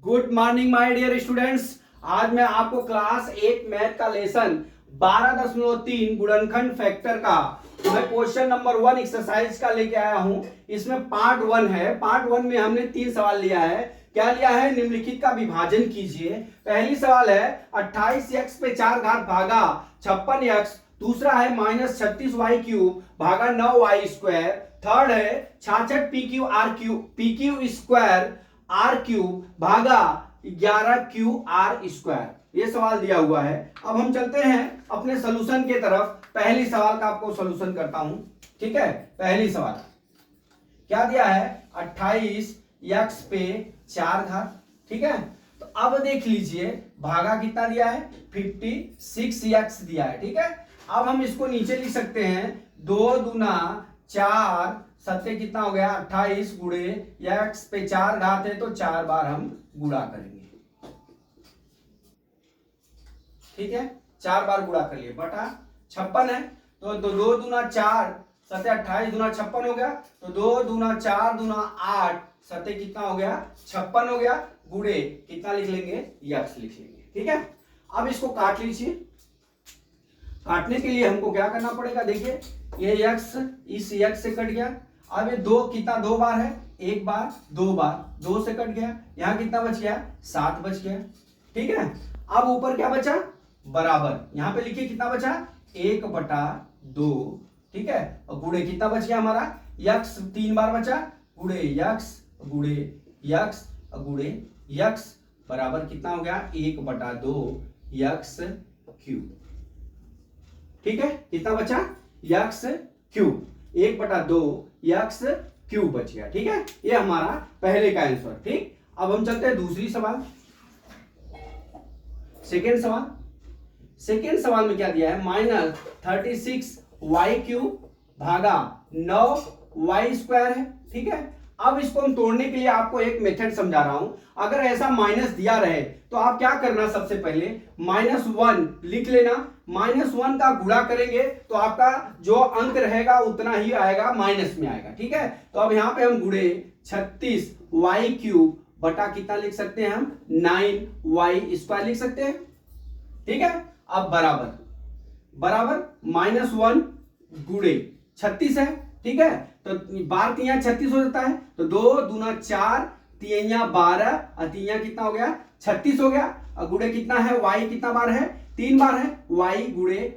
Good morning my dear students. आज मैं आपको क्लास 8 मैथ का लेसन 12.3 गुणनखंड फैक्टर का मैं क्वेश्चन नंबर 1 एक्सरसाइज का लेके आया हूं। इसमें पार्ट 1 है। पार्ट 1 में हमने 3 सवाल लिया है। क्या लिया है? निम्नलिखित का विभाजन कीजिए। पहली सवाल है 28x पे 4 घात भागा 56x। दूसरा है -36y³ भागा 9y²। थर्ड है 66 PQ भागा 11QR²। ये सवाल दिया हुआ है। अब हम चलते हैं अपने सॉल्यूशन के तरफ। पहली सवाल का आपको सॉल्यूशन करता हूं, ठीक है। पहली सवाल क्या दिया है? 28x पे 4 घात, ठीक है। तो अब देख लीजिए भागा कितना दिया है? 56x दिया है, ठीक है। अब हम इसको नीचे लिख सकते हैं 2 दूना 4 सत्ते कितना हो गया? 28 गुणे x पे 4 घात है तो 4 बार हम गुणा करेंगे, ठीक है। 4 बार गुणा कर लिए बटा 56 है तो 2 दूना 4 सत्ते 28 दूना 56 हो गया। तो 2 दूना 4 दूना 8 सत्ते कितना हो गया? 56 हो गया। गुणे कितना लिख लेंगे? x लिख लेंगे, ठीक है। अब इसको काट लीजिए। काटने के लिए हमको क्या करना पड़ेगा? देखिए ये x इस x से कट गया। अब ये 2 कितना 2 बार है? 1 बार 2 बार 2 से कट गया। यहां कितना बच गया? 7 बच गया, ठीक है। अब ऊपर क्या बचा? बराबर। यहां पे लिखिए कितना बचा? 1/2, ठीक है। और गुणे कितना बच गया हमारा? x 3 बार बचा। गुणे x गुणे x गुणे x बराबर कितना हो गया? 1/2 x³, ठीक है। कितना बचा? x³ 1/2 x³ बच गया, ठीक है। ये हमारा पहले का आंसर, ठीक। अब हम चलते हैं दूसरी सवाल। सेकेंड सवाल में क्या दिया है? -36y³ भागा 9y² है, ठीक है। अब इसको हम तोड़ने के लिए आपको एक मेथड समझा रहा हूं। अगर ऐसा माइनस दिया रहे तो आप क्या करना? सबसे पहले -1 लिख लेना। -1 का गुणा करेंगे तो आपका जो अंक रहेगा उतना ही आएगा, माइनस में आएगा, ठीक है। तो अब यहां पे हम गुणे 36y³ बटा कितना लिख सकते हैं हम? 9y² लिख सकते हैं, ठीक है। अब बराबर -1 गुणे 36 है, ठीक है। तो बार 3 36 हो जाता है। तो 2 दूना 4 3 12 और 3 कितना हो गया? 36 हो गया। और गुणे कितना है? y कितना बार है? 3 बार है। y गुणे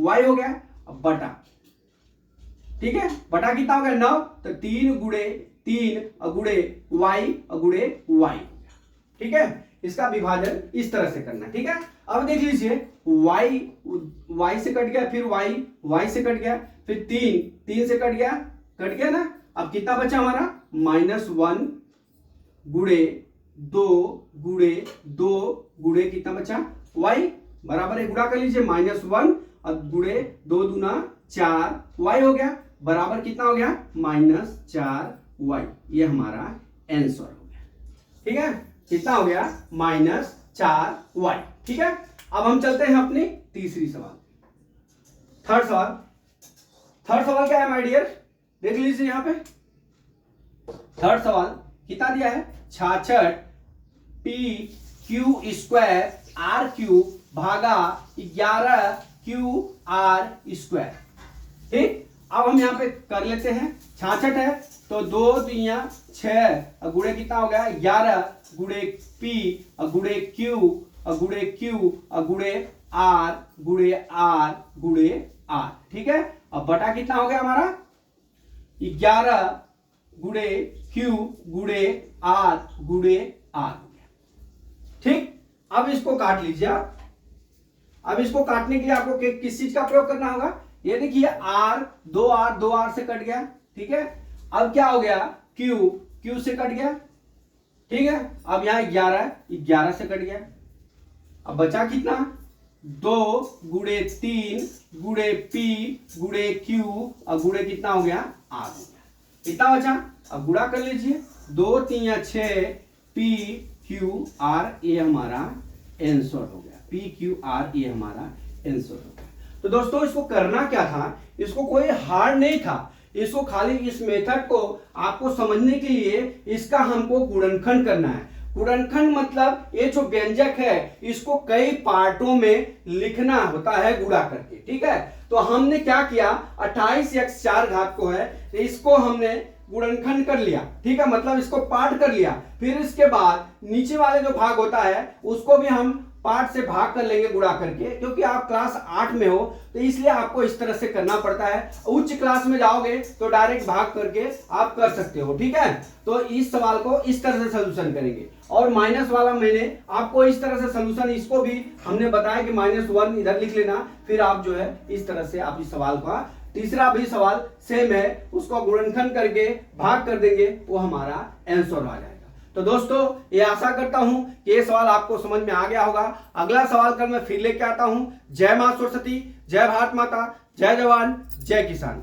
y हो गया। अब बटा, ठीक है। बटा कितना हो गया? 9। तो 3 गुणे 3 और गुणे y और गुणे y, ठीक है। इसका विभाजन इस तरह से करना, ठीक है। अब देख लीजिए y से कट गया, फिर y से कट गया, फिर 3 से कट गया ना। अब कितना बचा हमारा? -1 गुणे 2 गुणे कितना बचा? y बराबर है। गुणा कर लीजिए -1 और गुणे 2 दूना 4 y हो गया। बराबर कितना हो गया? -4y। ये हमारा आंसर हो गया, ठीक है। कितना हो गया? -4y, ठीक है। अब हम चलते हैं अपनी तीसरी सवाल। थर्ड सवाल क्या है माय डियर? देख लीजिए यहां पे थर्ड सवाल कितना दिया है? 66 PQ² भागा 11QR², ठीक। अब हम यहां पे कर लेते हैं। 66 है तो 2 3 6 और गुणे कितना हो गया? 11 गुणे P और गुणे Q और गुणे Q और गुणे R गुणे R, ठीक है। अब बटा कितना हो गया हमारा? 11 गुणे Q गुणे R गुणे R, ठीक। अब इसको काट लीजिए आप। अब इसको काटने के लिए आपको किस चीज का प्रयोग करना होगा? ये देखिए R 2R से कट गया, ठीक है। अब क्या हो गया? Q से कट गया, ठीक है। अब यहां 11 से कट गया। अब बचा कितना? 2 गुणे 3 गुणे P गुणे Q और गुणे कितना हो गया? R हो गया। कितना बचा? अब गुणा कर लीजिए। 2 3 6 PQR, ये हमारा आंसर हो गया। PQR ये हमारा आंसर हो गया। तो दोस्तों इसको करना क्या था? इसको कोई हार्ड नहीं था। इसको खाली इस मेथड को आपको समझने के लिए इसका हमको गुणनखंड करना है। गुणनखंड मतलब ये जो व्यंजक है इसको कई पार्टों में लिखना होता है गुणा करके, ठीक है। तो हमने क्या किया, 28x4 घात को है इसको हमने गुणनखंड कर लिया, ठीक है, मतलब इसको पार्ट कर लिया। फिर इसके बाद नीचे वाले जो भाग होता है उसको भी हम पार्ट से भाग कर लेंगे गुणा करके, क्योंकि आप क्लास 8 में हो तो इसलिए आपको इस तरह से करना पड़ता है। उच्च क्लास में जाओगे तो डायरेक्ट भाग करके आप कर सकते हो, ठीक है। तो इस सवाल को इस तरह से सॉल्यूशन करेंगे। और माइनस वाला मैंने आपको इस तरह से सॉल्यूशन, इसको भी हमने बताया कि -1 इधर लिख लेना, फिर आप जो है इस तरह से आप इस सवाल का, तीसरा भी सवाल सेम है, उसको गुणनखंड करके भाग कर देंगे, वो हमारा आंसर आ जाएगा। तो दोस्तों ये आशा करता हूं कि ये सवाल आपको समझ में आ गया होगा। अगला सवाल कल मैं फिर लेके आता हूं। जय मां सरस्वती, जय भारत माता, जय जवान, जय किसान।